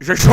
J'ai chaud!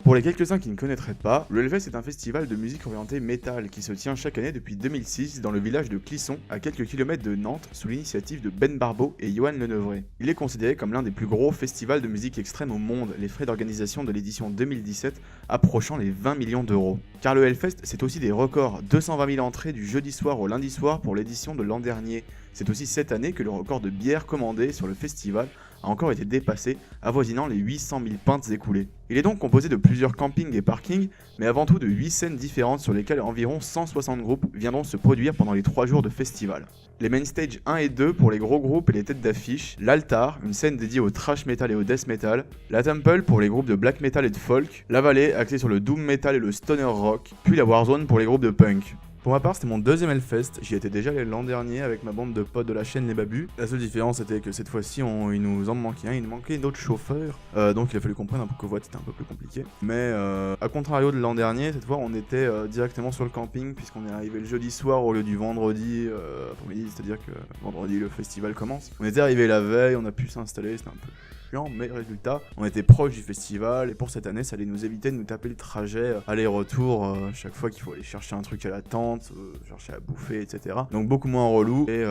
Pour les quelques-uns qui ne connaîtraient pas, le Hellfest est un festival de musique orientée métal qui se tient chaque année depuis 2006 dans le village de Clisson, à quelques kilomètres de Nantes, sous l'initiative de Ben Barbeau et Johan Lenevré. Il est considéré comme l'un des plus gros festivals de musique extrême au monde, les frais d'organisation de l'édition 2017 approchant les 20 millions d'euros. Car le Hellfest, c'est aussi des records, 220 000 entrées du jeudi soir au lundi soir pour l'édition de l'an dernier. C'est aussi cette année que le record de bières commandées sur le festival a encore été dépassé, avoisinant les 800 000 pintes écoulées. Il est donc composé de plusieurs campings et parkings, mais avant tout de 8 scènes différentes sur lesquelles environ 160 groupes viendront se produire pendant les 3 jours de festival. Les main stage 1 et 2 pour les gros groupes et les têtes d'affiche, l'Altar, une scène dédiée au thrash metal et au death metal, la Temple pour les groupes de black metal et de folk, la Vallée axée sur le doom metal et le stoner rock, puis la Warzone pour les groupes de punk. Pour ma part, c'était mon deuxième Hellfest, j'y étais déjà allé l'an dernier avec ma bande de potes de la chaîne Les Babus. La seule différence était que cette fois-ci, il nous en manquait un, il nous manquait d'autres chauffeurs, donc il a fallu comprendre un peu que c'était un peu plus compliqué. Mais à contrario de l'an dernier, cette fois on était directement sur le camping, puisqu'on est arrivé le jeudi soir au lieu du vendredi après-midi, c'est-à-dire que vendredi le festival commence. On était arrivé la veille, on a pu s'installer, c'était un peu chiant, mais résultat, on était proche du festival, et pour cette année, ça allait nous éviter de nous taper le trajet aller-retour chaque fois qu'il faut aller chercher un truc à la tente, chercher à bouffer, etc. Donc beaucoup moins relou et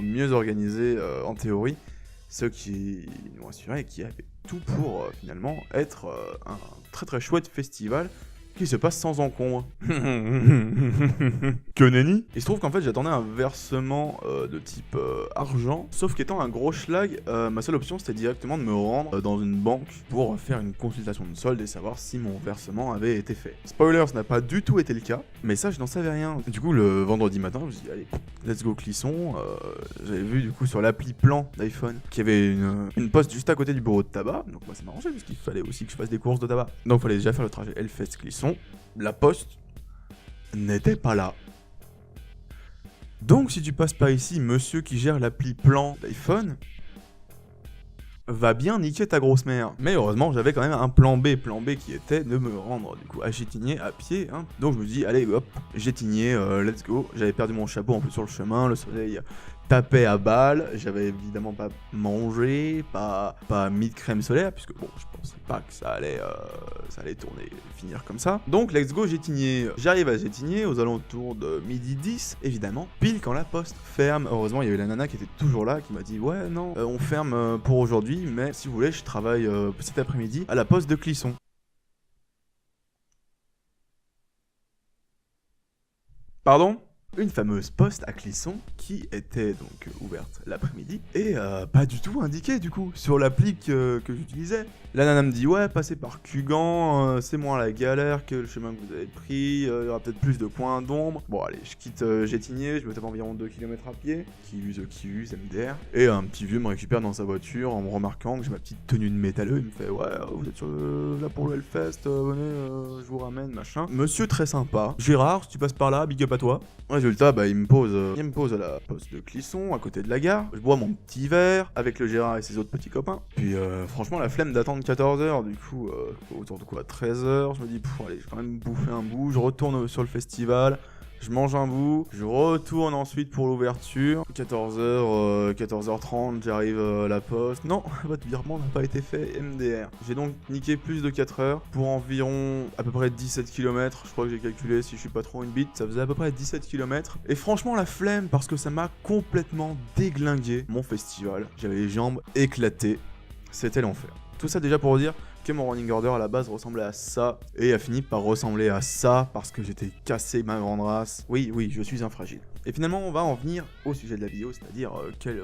mieux organisé en théorie, ce qui nous rassurait et qui avait tout pour finalement être un très très chouette festival qui se passe sans encombre. Que nenni. Il se trouve qu'en fait j'attendais un versement de type argent, sauf qu'étant un gros schlag, ma seule option c'était directement de me rendre dans une banque pour faire une consultation de solde et savoir si mon versement avait été fait. Spoiler, ça n'a pas du tout été le cas, mais ça je n'en savais rien. Du coup le vendredi matin je me suis dit allez, let's go Clisson. J'avais vu du coup sur l'appli plan d'iPhone qu'il y avait une poste juste à côté du bureau de tabac, donc moi ça m'arrangeait parce qu'il fallait aussi que je fasse des courses de tabac. Donc il fallait déjà faire le trajet Hellfest Clisson. La poste n'était pas là. Donc si tu passes par ici, monsieur qui gère l'appli plan d'iPhone va bien niquer ta grosse mère. Mais heureusement j'avais quand même un plan B qui était de me rendre du coup à Gétigné à pied, hein. Donc je me dis allez hop, Gétigné, let's go. J'avais perdu mon chapeau en plus sur le chemin, le soleil tapait à balle, j'avais évidemment pas mangé, pas mis de crème solaire, puisque bon, je pensais pas que ça allait tourner, finir comme ça. Donc let's go Gétigné. J'arrive à Gétigné aux alentours de 12h10, évidemment, pile quand la poste ferme. Heureusement, il y avait la nana qui était toujours là, qui m'a dit ouais non, on ferme pour aujourd'hui, mais si vous voulez, je travaille cet après-midi à la poste de Clisson. Pardon ? Une fameuse poste à Clisson qui était donc ouverte l'après-midi et pas du tout indiquée du coup sur l'appli que j'utilisais. La nana me dit ouais, passez par Cugan, c'est moins la galère que le chemin que vous avez pris, il y aura peut-être plus de points d'ombre. Bon allez, je quitte Gétigné, je me tape environ 2 km à pied, qui use MDR, et un petit vieux me récupère dans sa voiture en me remarquant que j'ai ma petite tenue de métalleux, il me fait ouais, vous êtes là pour le Hellfest, venez, je vous ramène, machin. Monsieur très sympa, Gérard, si tu passes par là, big up à toi. Résultat, il me pose à la poste de Clisson, à côté de la gare. Je bois mon petit verre avec le Gérard et ses autres petits copains. Puis franchement, la flemme d'attendre 14h, du coup, autour de quoi 13h, je me dis, allez, je vais quand même bouffer un bout. Je retourne sur le festival, je mange un bout, je retourne ensuite pour l'ouverture. 14h, 14h30, j'arrive à la poste. Non, votre virement n'a pas été fait, MDR. J'ai donc niqué plus de 4 heures pour environ à peu près 17 km. Je crois que j'ai calculé, si je suis pas trop une bite, ça faisait à peu près 17 km. Et franchement, la flemme, parce que ça m'a complètement déglingué mon festival. J'avais les jambes éclatées. C'était l'enfer. Tout ça déjà pour dire que mon running order à la base ressemblait à ça et a fini par ressembler à ça parce que j'étais cassé ma grande race. Oui, je suis un fragile. Et finalement, on va en venir au sujet de la vidéo, c'est-à-dire quels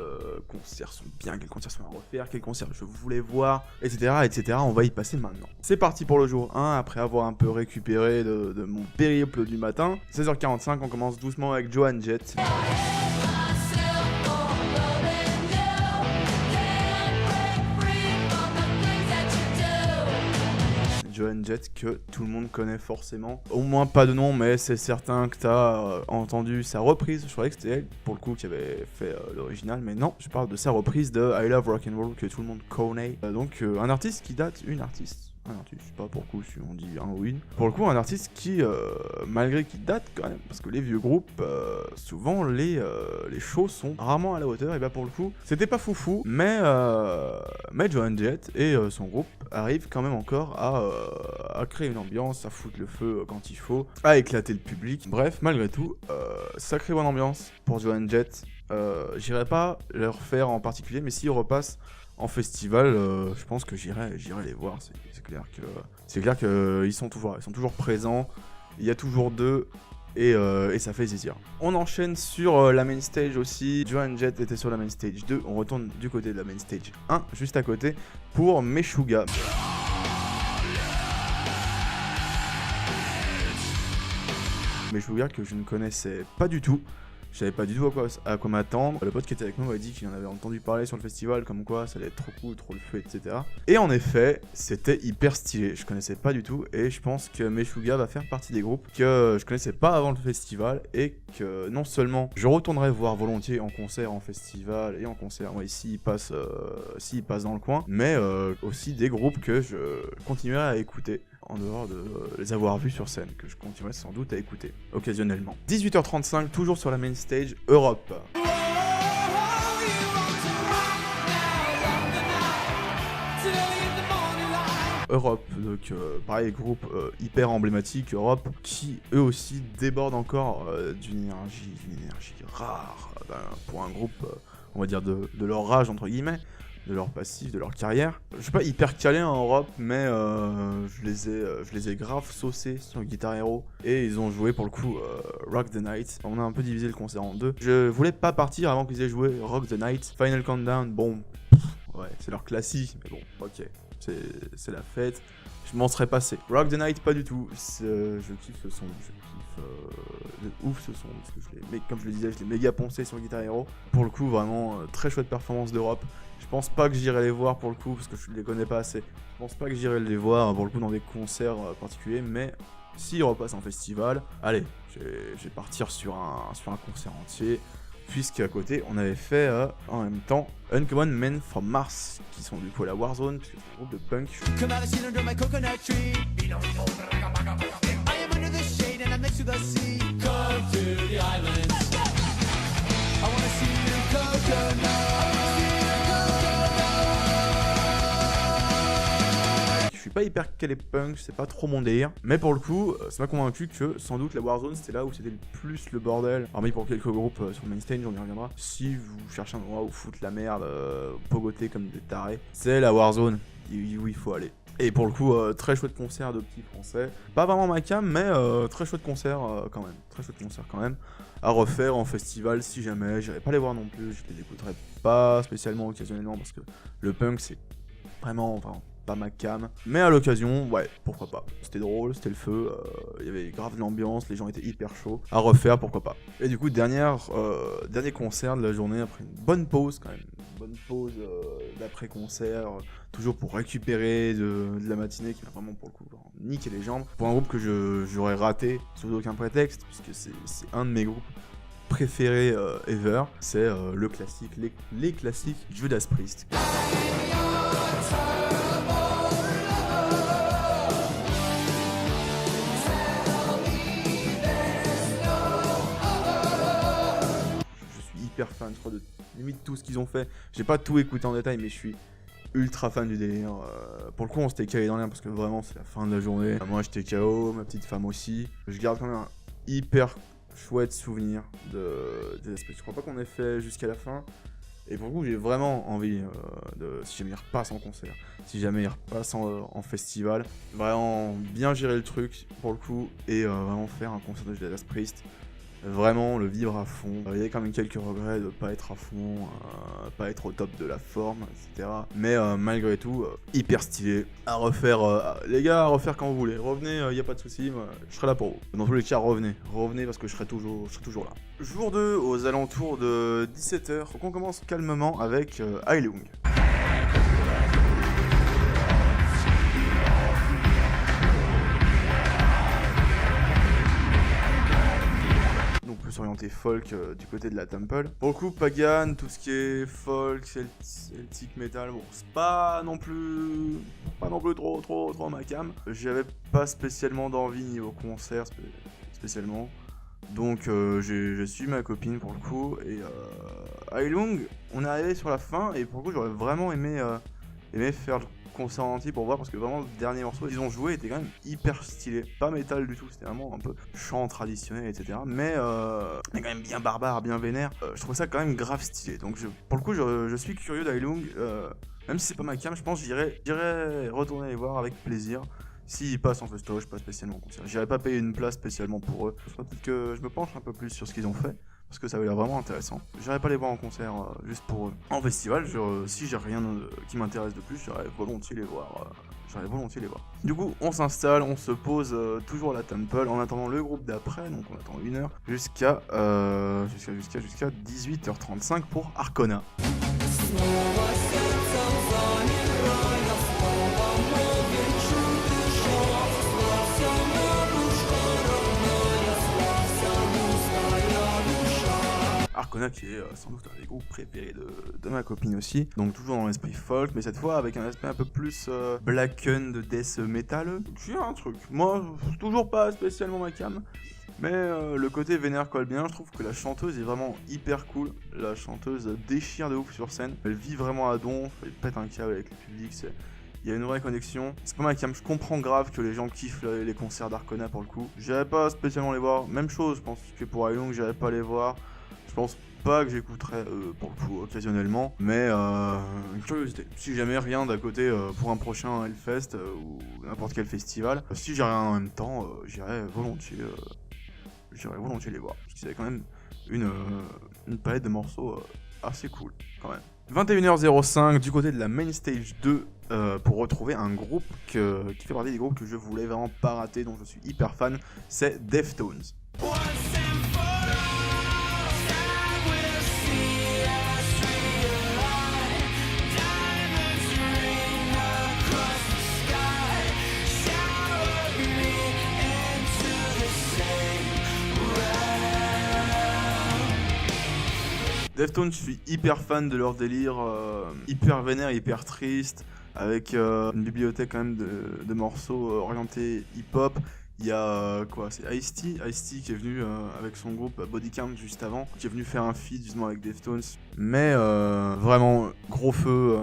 concerts sont bien, quels concerts sont à refaire, quels concerts je voulais voir, etc. On va y passer maintenant. C'est parti pour le jour 1, après avoir un peu récupéré de mon périple du matin. 16h45, on commence doucement avec Joan Jett. Joan Jett que tout le monde connaît forcément. Au moins pas de nom, mais c'est certain que t'as entendu sa reprise. Je croyais que c'était elle, pour le coup, qui avait fait l'original, mais non, je parle de sa reprise de I Love Rock'n'Roll que tout le monde connaît. Donc un artiste qui date, une artiste, un artiste, je sais pas pour le coup si on dit un ou une. Pour le coup, un artiste qui, malgré qu'il date quand même, parce que les vieux groupes, souvent les shows sont rarement à la hauteur, et bah pour le coup, c'était pas foufou, mais Joan Jett et son groupe arrivent quand même encore à créer une ambiance, à foutre le feu quand il faut, à éclater le public. Bref, malgré tout, sacrée bonne ambiance pour Joan Jett. J'irai pas leur faire en particulier, mais s'ils repassent en festival, je pense que j'irai les voir. C'est clair que ils sont toujours présents. Il y a toujours d'eux et ça fait plaisir. On enchaîne sur la main stage aussi. Joan Jett était sur la main stage 2. On retourne du côté de la main stage 1, juste à côté, pour Meshuggah. Meshuggah que je ne connaissais pas du tout. Je savais pas du tout à quoi m'attendre. Le pote qui était avec moi m'a dit qu'il en avait entendu parler sur le festival, comme quoi ça allait être trop cool, trop le feu, etc. Et en effet, c'était hyper stylé. Je connaissais pas du tout et je pense que Meshuggah va faire partie des groupes que je connaissais pas avant le festival et que non seulement je retournerai voir volontiers en concert, en festival et en concert, ouais, s'ils passent dans le coin, mais aussi des groupes que je continuerai à écouter en dehors de les avoir vus sur scène, que je continuerai sans doute à écouter, occasionnellement. 18h35, toujours sur la main stage, Europe. Europe, donc pareil, groupe hyper emblématique, Europe, qui eux aussi débordent encore d'une énergie rare pour un groupe, on va dire de leur âge entre guillemets, de leur passif, de leur carrière. Je suis pas hyper calé en Europe, mais je les ai grave saucés sur Guitar Hero et ils ont joué pour le coup Rock the Night. On a un peu divisé le concert en deux. Je voulais pas partir avant qu'ils aient joué Rock the Night. Final Countdown, bon, ouais, c'est leur classique, mais bon, ok. C'est la fête, je m'en serais passé. Rock the Night, pas du tout. Je kiffe ce son, je kiffe de ouf ce son, parce que mais comme je le disais, je l'ai méga poncé sur Guitar Hero. Pour le coup, vraiment très chouette performance d'Europe. Je pense pas que j'irai les voir pour le coup, parce que je les connais pas assez. Je pense pas que j'irai les voir pour le coup dans des concerts particuliers, mais s'ils repassent en festival, allez, je vais partir sur un concert entier. Puisqu'à côté, on avait fait en même temps Uncommon Men from Mars, qui sont du coup à la Warzone, puisque c'est un groupe de punk. Je suis pas hyper calé punk, c'est pas trop mon délire, mais pour le coup, ça m'a convaincu que sans doute la Warzone c'était là où c'était le plus le bordel. Hormis pour quelques groupes sur le main stage, on y reviendra. Si vous cherchez un endroit où foutre la merde, pogoter comme des tarés, c'est la Warzone où il faut aller. Et pour le coup, très chouette concert de petits français. Pas vraiment ma cam, mais très chouette concert quand même. Très chouette concert quand même. À refaire en festival si jamais. J'irai pas les voir non plus, je les écouterai pas spécialement occasionnellement parce que le punk c'est vraiment pas ma cam. Mais à l'occasion, ouais, pourquoi pas. C'était drôle, c'était le feu, il y avait grave de l'ambiance, les gens étaient hyper chauds. À refaire, pourquoi pas. Et du coup, dernier concert de la journée après une bonne pause quand même. Une bonne pause d'après-concert, toujours pour récupérer de la matinée qui m'a vraiment pour le coup niqué les jambes. Pour un groupe que j'aurais raté sous aucun prétexte, puisque c'est un de mes groupes préférés ever. C'est le classique, les classiques Judas Priest. Fan, je crois, de limite tout ce qu'ils ont fait. J'ai pas tout écouté en détail, mais je suis ultra fan du délire. Pour le coup, on s'était calé dans l'air parce que vraiment, c'est la fin de la journée. Moi, j'étais KO, ma petite femme aussi. Je garde quand même un hyper chouette souvenir des aspects. Je crois pas qu'on ait fait jusqu'à la fin. Et pour le coup, j'ai vraiment envie si jamais ils repassent en concert, si jamais ils repassent en festival, vraiment bien gérer le truc pour le coup et vraiment faire un concert de Judas Priest. Vraiment le vivre à fond. Il y a quand même quelques regrets de pas être à fond, pas être au top de la forme, etc. Mais malgré tout, hyper stylé. À refaire, les gars, à refaire quand vous voulez. Revenez, y a pas de soucis, je serai là pour vous. Dans tous les cas, revenez parce que je serai toujours là. Jour 2, aux alentours de 17h, donc on commence calmement avec Heilung. orienté folk du côté de la Temple. Pour le coup, Pagan, tout ce qui est folk, celtic metal, bon, c'est pas non plus trop ma cam. J'avais pas spécialement d'envie niveau concert spécialement. Donc j'ai suivi ma copine pour le coup et Heilung, on est arrivé sur la fin et pour le coup j'aurais vraiment aimé faire le concert entier pour voir parce que vraiment le dernier morceau qu'ils ont joué était quand même hyper stylé, pas métal du tout, c'était vraiment un peu chant traditionnel etc. Mais quand même bien barbare, bien vénère, je trouve ça quand même grave stylé. Donc pour le coup je suis curieux d'Heilung, même si c'est pas ma cam, je pense que j'irai retourner les voir avec plaisir. S'ils passent en festoche, pas spécialement en concert. J'irais pas payer une place spécialement pour eux. Peut-être que je me penche un peu plus sur ce qu'ils ont fait, parce que ça avait l'air vraiment intéressant. J'irais pas les voir en concert juste pour eux. En festival, si j'ai rien qui m'intéresse de plus, j'irais volontiers les voir. Du coup, on s'installe, on se pose toujours à la Temple en attendant le groupe d'après, donc on attend 1 heure jusqu'à 18h35 pour Arcona. Arcona qui est sans doute un des groupes préférés de ma copine aussi, donc toujours dans l'esprit folk, mais cette fois avec un aspect un peu plus blackened death metal. J'ai un truc, moi toujours pas spécialement ma cam, mais le côté vénère colle bien. Je trouve que la chanteuse est vraiment hyper cool, la chanteuse déchire de ouf sur scène, elle vit vraiment à donf, elle pète un câble avec le public, il y a une vraie connexion. C'est pas ma cam, je comprends grave que les gens kiffent les concerts d'Arcona pour le coup. J'irais pas spécialement les voir, même chose, je pense que pour Heilung j'irais pas les voir. Je pense pas que j'écouterai pour le coup occasionnellement, mais une curiosité. Si jamais rien d'à côté pour un prochain Hellfest ou n'importe quel festival, si j'ai rien en même temps, j'irai volontiers les voir. Parce que c'est quand même une palette de morceaux assez cool quand même. 21h05 du côté de la Main Stage 2 pour retrouver un groupe qui fait partie des groupes que je voulais vraiment pas rater, dont je suis hyper fan, c'est Deftones. Deftones, je suis hyper fan de leur délire, hyper vénère, hyper triste, avec une bibliothèque quand même de morceaux orientés hip-hop. Il y a c'est Ice-T qui est venu avec son groupe Body Count juste avant, qui est venu faire un feat justement avec Deftones. Mais vraiment gros feu,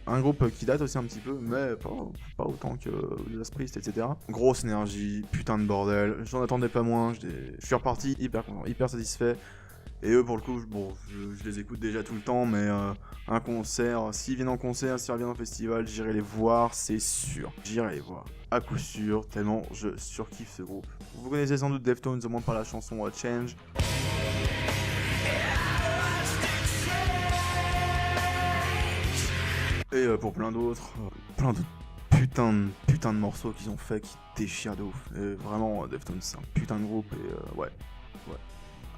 un groupe qui date aussi un petit peu, mais pas autant que Judas Priest, etc. Grosse énergie, putain de bordel, j'en attendais pas moins, je suis reparti hyper content, hyper satisfait. Et eux pour le coup, bon, je les écoute déjà tout le temps, mais un concert, s'ils viennent en concert, s'ils reviennent en festival, j'irai les voir, c'est sûr. J'irai les voir, à coup sûr, tellement je surkiffe ce groupe. Vous connaissez sans doute Deftones, au moins par la chanson Change. Et pour plein d'autres putain de morceaux qu'ils ont fait qui déchirent de ouf. Et vraiment, Deftones c'est un putain de groupe et ouais.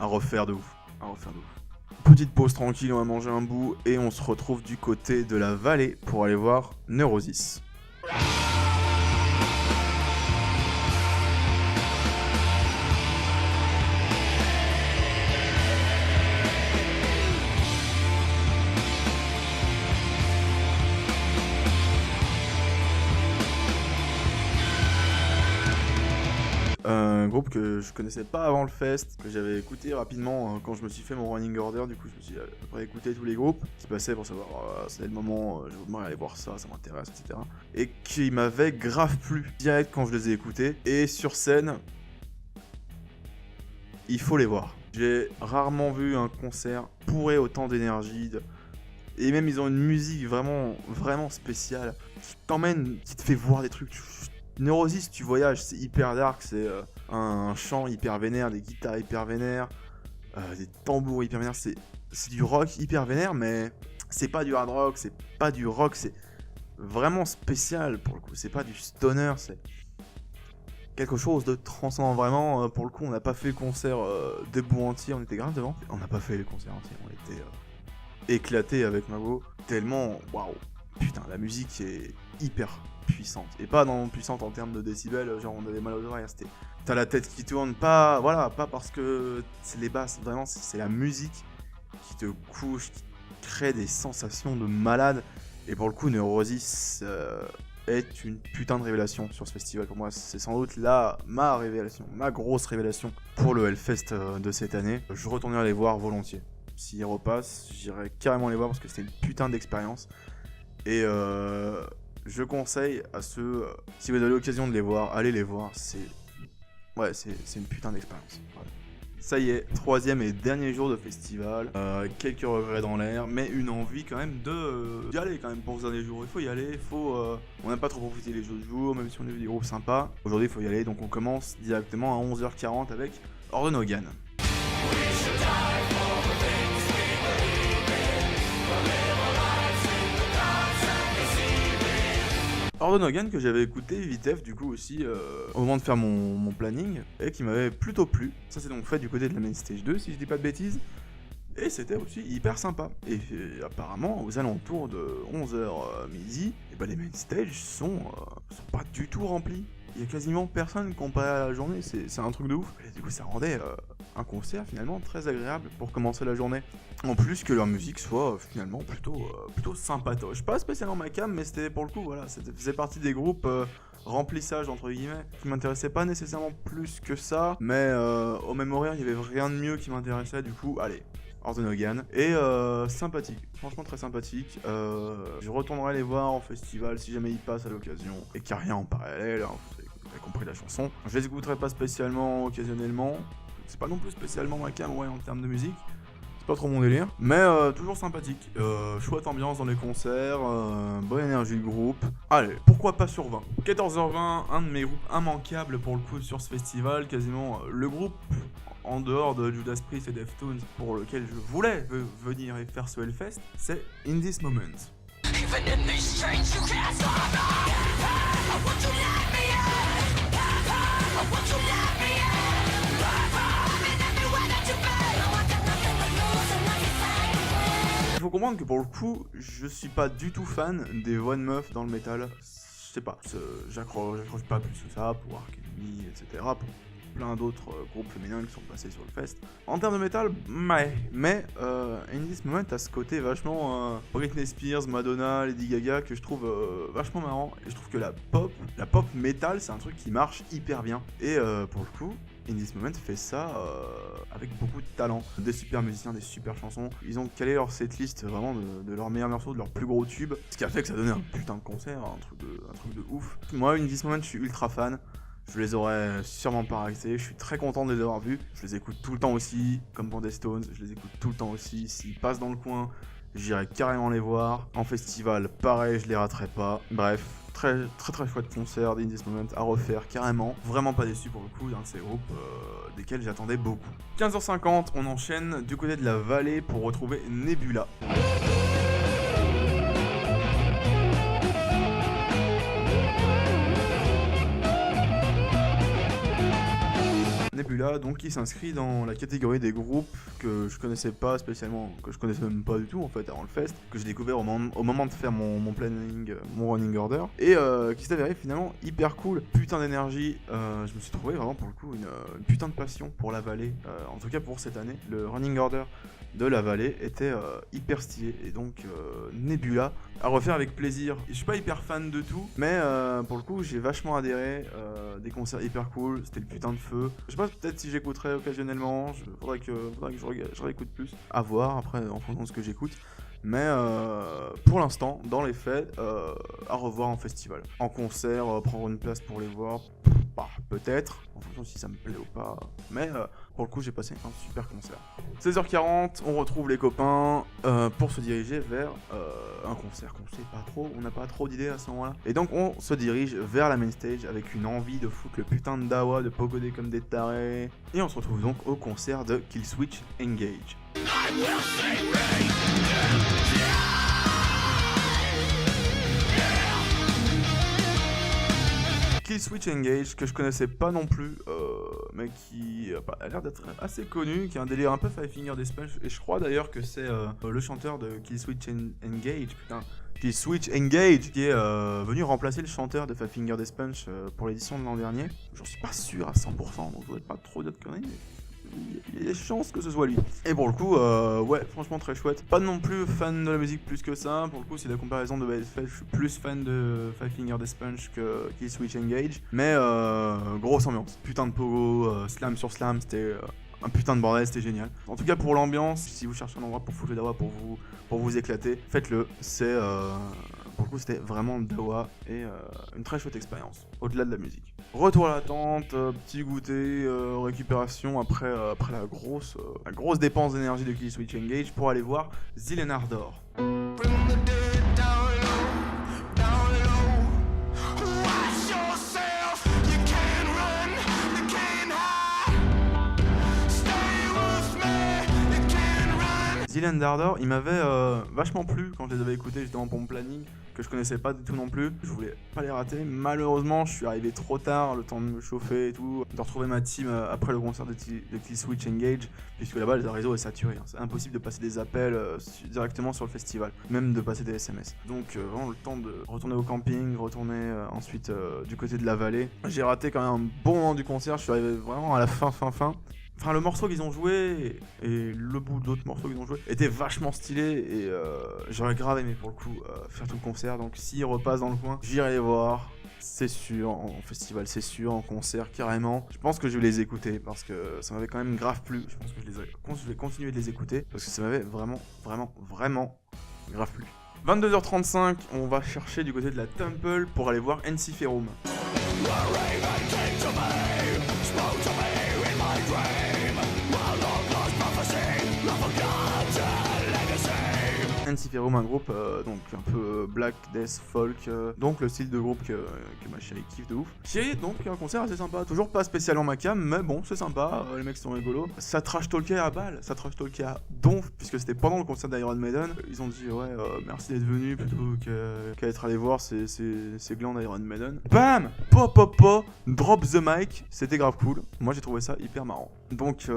À refaire de ouf. Petite pause tranquille, on va manger un bout et on se retrouve du côté de la vallée pour aller voir Neurosis. Un groupe que je connaissais pas avant le fest, que j'avais écouté rapidement quand je me suis fait mon running order. Du coup je me suis après écouté tous les groupes qui passaient pour savoir c'est le moment, je voudrais aller voir ça m'intéresse, etc. Et qui m'avaient grave plu direct quand je les ai écoutés. Et sur scène, il faut les voir. J'ai rarement vu un concert bourré autant d'énergie. Et même ils ont une musique vraiment spéciale qui t'emmène, qui te fait voir des trucs. Neurosis, tu voyages, c'est hyper dark, c'est un chant hyper vénère, des guitares hyper vénères, des tambours hyper vénères, c'est du rock hyper vénère, mais c'est pas du hard rock, c'est pas du rock, c'est vraiment spécial pour le coup, c'est pas du stoner, c'est quelque chose de transcendant vraiment. Pour le coup, on n'a pas fait le concert debout entier, on était grave devant, on n'a pas fait le concert entier, on était éclaté avec Mago, tellement waouh, putain, la musique est hyper puissante. Et pas dans puissante en termes de décibels, genre on avait mal aux oreilles, c'était... T'as la tête qui tourne, pas parce que c'est les basses, vraiment c'est la musique qui te couche, qui crée des sensations de malade. Et pour le coup, Neurosis est une putain de révélation sur ce festival. Pour moi, c'est sans doute là ma révélation, ma grosse révélation pour le Hellfest de cette année. Je retournerai les voir volontiers. S'ils repassent, j'irai carrément les voir parce que c'était une putain d'expérience. Et je conseille à ceux, si vous avez l'occasion de les voir, allez les voir. C'est une putain d'expérience. Voilà. Ça y est, 3e et dernier jour de festival, quelques regrets dans l'air, mais une envie quand même d'y aller quand même pour ce dernier jour. Il faut y aller, on n'a pas trop profité les autres jours, même si on a vu des groupes sympas. Aujourd'hui il faut y aller, donc on commence directement à 11h40 avec Orden Hogan. Orden Hogan que j'avais écouté vitef du coup aussi au moment de faire mon planning et qui m'avait plutôt plu. Ça c'est donc fait du côté de la Main Stage 2 si je dis pas de bêtises. Et c'était aussi hyper sympa. Et apparemment aux alentours de 11h midi, et bah les Main Stage sont pas du tout remplis. Il y a quasiment personne comparé à la journée, c'est un truc de ouf. Et du coup ça rendait un concert finalement très agréable pour commencer la journée. En plus que leur musique soit finalement plutôt sympatoche. Pas spécialement ma cam, mais c'était pour le coup, voilà, ça faisait partie des groupes remplissage entre guillemets, qui m'intéressaient pas nécessairement plus que ça, mais au même horaire il y avait rien de mieux qui m'intéressait, du coup allez. Orden Hogan, et sympathique, franchement très sympathique. Je retournerai les voir en festival si jamais ils passent à l'occasion, et qu'il n'y a rien en parallèle, hein, vous avez compris la chanson. Je les écouterai pas spécialement occasionnellement, c'est pas non plus spécialement ma cam en termes de musique, c'est pas trop mon délire, mais toujours sympathique. Chouette ambiance dans les concerts, bonne énergie de groupe. Allez, pourquoi pas sur 20. 14h20, un de mes groupes immanquables pour le coup sur ce festival, quasiment le groupe en dehors de Judas Priest et Deftones pour lequel je voulais venir et faire ce Hellfest, c'est In This Moment. Il faut comprendre que pour le coup, je suis pas du tout fan des one meufs dans le métal. Je sais pas, j'accroche pas plus que ça pour Ark Enemy, etc. Pour plein d'autres groupes féminins qui sont passés sur le fest. En termes de métal, mais In This Moment a ce côté vachement Britney Spears, Madonna, Lady Gaga que je trouve vachement marrant. Et je trouve que la pop métal, c'est un truc qui marche hyper bien. Et pour le coup, In This Moment fait ça avec beaucoup de talent. Des super musiciens, des super chansons. Ils ont calé leur setlist vraiment de leurs meilleurs morceaux, de leurs plus gros tubes. Ce qui a fait que ça donnait un putain de concert, un truc de ouf. Moi, In This Moment, je suis ultra fan. Je les aurais sûrement pas ratés, je suis très content de les avoir vus. Je les écoute tout le temps aussi, comme pour des Stones, je les écoute tout le temps aussi. S'ils passent dans le coin, j'irai carrément les voir. En festival, pareil, je les raterai pas. Bref, très chouette concert d'In This Moment à refaire carrément. Vraiment pas déçu pour le coup d'un de ces groupes desquels j'attendais beaucoup. 15h50, on enchaîne du côté de la vallée pour retrouver Nebula. Nebula, donc qui s'inscrit dans la catégorie des groupes que je connaissais pas spécialement, que je connaissais même pas du tout en fait avant le fest, que j'ai découvert au moment de faire mon planning, mon running order, et qui s'est avéré finalement hyper cool, putain d'énergie. Je me suis trouvé vraiment pour le coup une putain de passion pour la vallée, en tout cas pour cette année. Le running order de la vallée était hyper stylé, et donc Nebula à refaire avec plaisir. Je suis pas hyper fan de tout, mais pour le coup j'ai vachement adhéré, des concerts hyper cool, c'était le putain de feu. Je sais pas, peut-être si j'écouterai occasionnellement, faudrait que je réécoute plus, à voir après en fonction de ce que j'écoute. Mais pour l'instant, dans les faits, à revoir en festival. En concert, prendre une place pour les voir, bah, peut-être, en fonction si ça me plaît ou pas. Mais pour le coup, j'ai passé un super concert. 16h40, on retrouve les copains pour se diriger vers un concert qu'on sait pas trop, on n'a pas trop d'idées à ce moment-là. Et donc on se dirige vers la main stage avec une envie de foutre le putain de dawa, de pogoder comme des tarés. Et on se retrouve donc au concert de Killswitch Engage. Killswitch Engage, que je connaissais pas non plus, mais qui a l'air d'être assez connu, qui a un délire un peu Five Finger Death Punch, et je crois d'ailleurs que c'est le chanteur de Killswitch Engage, qui est venu remplacer le chanteur de Five Finger Death Punch pour l'édition de l'an dernier. J'en suis pas sûr à 100%, donc je voudrais pas trop dire de conneries, mais il y a des chances que ce soit lui. Et pour le coup, ouais, franchement très chouette. Pas non plus fan de la musique plus que ça. Pour le coup, si la comparaison devait être faite, je suis plus fan de Five Finger Death Punch que Killswitch Engage. Mais grosse ambiance. Putain de pogo, slam sur slam, c'était un putain de bordel, c'était génial. En tout cas, pour l'ambiance, si vous cherchez un endroit pour foutre le dawa, pour vous éclater, faites-le. C'est pour le coup, c'était vraiment le dawa et une très chouette expérience, au-delà de la musique. Retour à la tente, petit goûter, récupération après la grosse dépense d'énergie de Killswitch Engage pour aller voir Zilen Ardor. Zilen Ardor, il m'avait vachement plu quand je les avais écoutés justement pour mon planning, que je connaissais pas du tout non plus. Je voulais pas les rater. Malheureusement, je suis arrivé trop tard, le temps de me chauffer et tout, de retrouver ma team après le concert de Killswitch Engage, puisque là-bas le réseau est saturé. C'est impossible de passer des appels directement sur le festival, même de passer des SMS. Donc vraiment le temps de retourner au camping, retourner ensuite du côté de la vallée. J'ai raté quand même un bon moment du concert, je suis arrivé vraiment à la fin. Enfin, le morceau qu'ils ont joué et le bout d'autres morceaux qu'ils ont joué était vachement stylé et j'aurais grave aimé pour le coup faire tout le concert. Donc s'ils repassent dans le coin, j'irai les voir, c'est sûr, en festival, c'est sûr, en concert carrément. Je pense que je vais les écouter parce que ça m'avait quand même grave plu. Je pense que je vais continuer de les écouter parce que ça m'avait vraiment grave plu. 22h35, on va chercher du côté de la Temple pour aller voir Ensiferum. Ensiferum, un groupe donc un peu black, death, folk, donc le style de groupe que ma chérie kiffe de ouf. Qui est donc un concert assez sympa, toujours pas spécialement ma cam, mais bon c'est sympa, les mecs sont rigolos. Ça trash talkait à balle, ça trash talkait à donf, puisque c'était pendant le concert d'Iron Maiden. Ils ont dit ouais merci d'être venu plutôt qu'à être allé voir ces glands d'Iron Maiden. Bam, drop the mic, c'était grave cool. Moi j'ai trouvé ça hyper marrant. Donc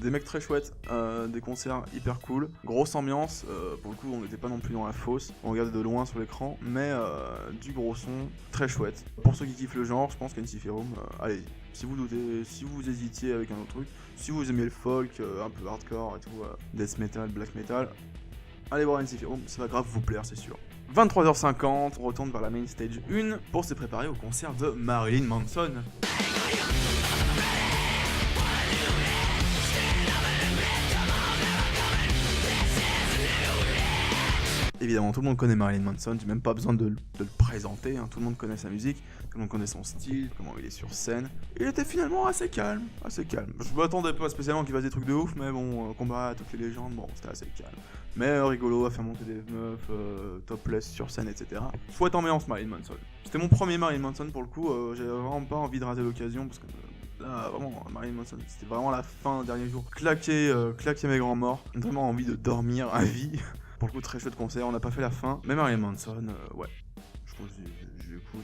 des mecs très chouettes, des concerts hyper cool, grosse ambiance, pour le coup on n'était pas non plus dans la fosse, on regardait de loin sur l'écran, mais du gros son, très chouette. Pour ceux qui kiffent le genre, je pense qu'Ensiferum, allez, si vous hésitiez avec un autre truc, si vous aimez le folk, un peu hardcore et tout, death metal, black metal, allez voir Ensiferum, ça va grave vous plaire c'est sûr. 23h50, on retourne vers la main stage 1 pour se préparer au concert de Marilyn Manson. Évidemment, tout le monde connaît Marilyn Manson, j'ai même pas besoin de le présenter, hein. Tout le monde connaît sa musique, tout le monde connaît son style, comment il est sur scène. Il était finalement assez calme. Je m'attendais pas spécialement qu'il fasse des trucs de ouf, mais bon, comparé à toutes les légendes, bon, c'était assez calme. Mais rigolo à faire monter des meufs, topless sur scène, etc. Chouette ambiance Marilyn Manson. C'était mon premier Marilyn Manson pour le coup, j'avais vraiment pas envie de rater l'occasion, parce que là, vraiment, Marilyn Manson, c'était vraiment la fin, dernier jour. Claquer mes grands morts, vraiment envie de dormir à vie. Pour le coup, très chouette concert, on n'a pas fait la fin. Mais Marilyn Manson, ouais, je pense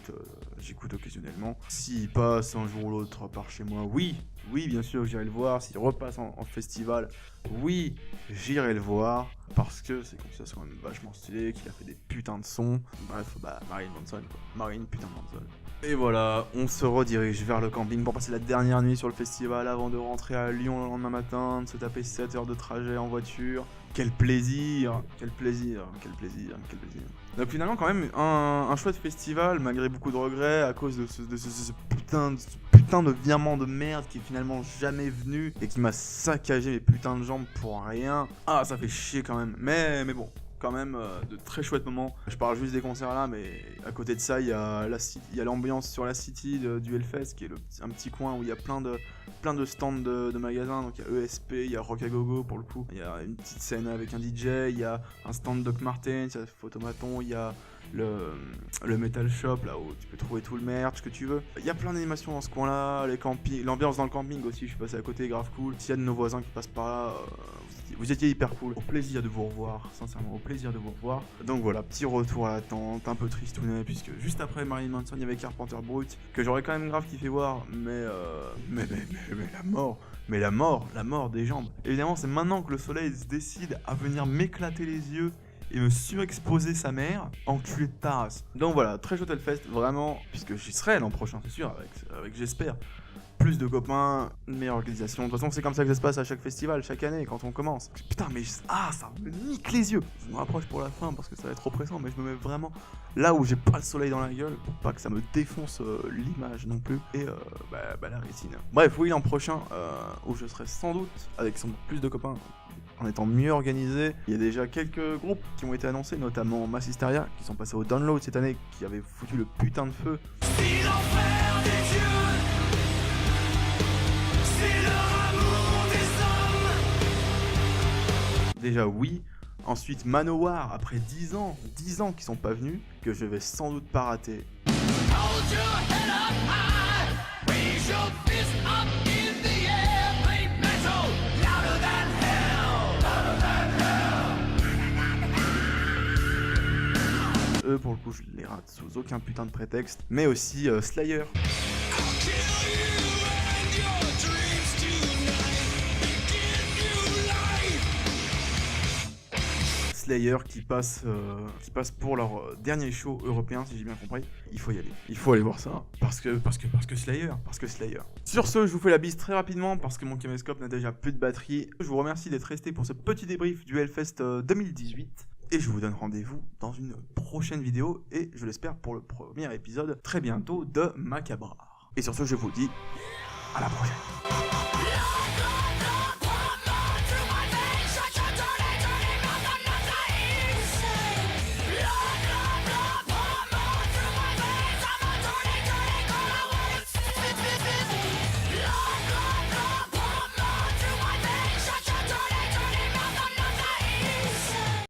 que j'écoute occasionnellement. S'il passe un jour ou l'autre par chez moi, oui, bien sûr, j'irai le voir. S'il repasse en festival, oui, j'irai le voir. Parce que ses concerts sont quand même vachement stylés, qu'il a fait des putains de sons. Bref, Marilyn Manson, quoi. Marilyn putain de Manson. Et voilà, on se redirige vers le camping pour passer la dernière nuit sur le festival avant de rentrer à Lyon le lendemain matin, de se taper 7 heures de trajet en voiture. Quel plaisir. Donc finalement quand même un chouette festival malgré beaucoup de regrets à cause de ce putain de virement de merde qui est finalement jamais venu et qui m'a saccagé mes putains de jambes pour rien. Ah ça fait chier quand même, mais bon. Quand même de très chouettes moments. Je parle juste des concerts là, mais à côté de ça, il y a l'ambiance sur la City du Hellfest, qui est un petit coin où il y a plein de stands de magasins. Donc il y a ESP, il y a Rock à Gogo pour le coup. Il y a une petite scène avec un DJ, il y a un stand Doc Martens, il y a Photomaton, il y a le Metal Shop, là où tu peux trouver tout le merch que tu veux. Il y a plein d'animations dans ce coin-là, l'ambiance dans le camping aussi, je suis passé à côté, grave cool. S'il y a de nos voisins qui passent par là, vous étiez hyper cool. Au plaisir de vous revoir, sincèrement, au plaisir de vous revoir. Donc voilà, petit retour à la tente, un peu tristounet, puisque juste après Marilyn Manson, il y avait Carpenter Brut, que j'aurais quand même grave kiffé voir, mais la mort des jambes. Évidemment, c'est maintenant que le soleil se décide à venir m'éclater les yeux et me surexposer sa mère, enculé de ta race. Donc voilà, très chaud Hellfest, vraiment, puisque j'y serai l'an prochain, c'est sûr, avec j'espère plus de copains, une meilleure organisation. De toute façon, c'est comme ça que ça se passe à chaque festival, chaque année, quand on commence. Putain, mais ça me nique les yeux. Je me rapproche pour la fin parce que ça va être oppressant, mais je me mets vraiment là où j'ai pas le soleil dans la gueule pour pas que ça me défonce l'image non plus et la rétine. Bref, oui, l'an prochain, où je serai sans doute avec sans doute plus de copains, en étant mieux organisé. Il y a déjà quelques groupes qui ont été annoncés, notamment Mass Hysteria, qui sont passés au download cette année, qui avaient foutu le putain de feu. Déjà oui. Ensuite Manowar, après 10 ans qui sont pas venus, que je vais sans doute pas rater. Eux pour le coup je les rate sous aucun putain de prétexte. Mais aussi Slayer. Slayer qui passe pour leur dernier show européen, si j'ai bien compris. Il faut y aller. Il faut aller voir ça. Parce que Slayer. Sur ce, je vous fais la bise très rapidement parce que mon caméscope n'a déjà plus de batterie. Je vous remercie d'être resté pour ce petit débrief du Hellfest 2018. Et je vous donne rendez-vous dans une prochaine vidéo. Et je l'espère pour le premier épisode très bientôt de Macabre. Et sur ce, je vous dis à la prochaine.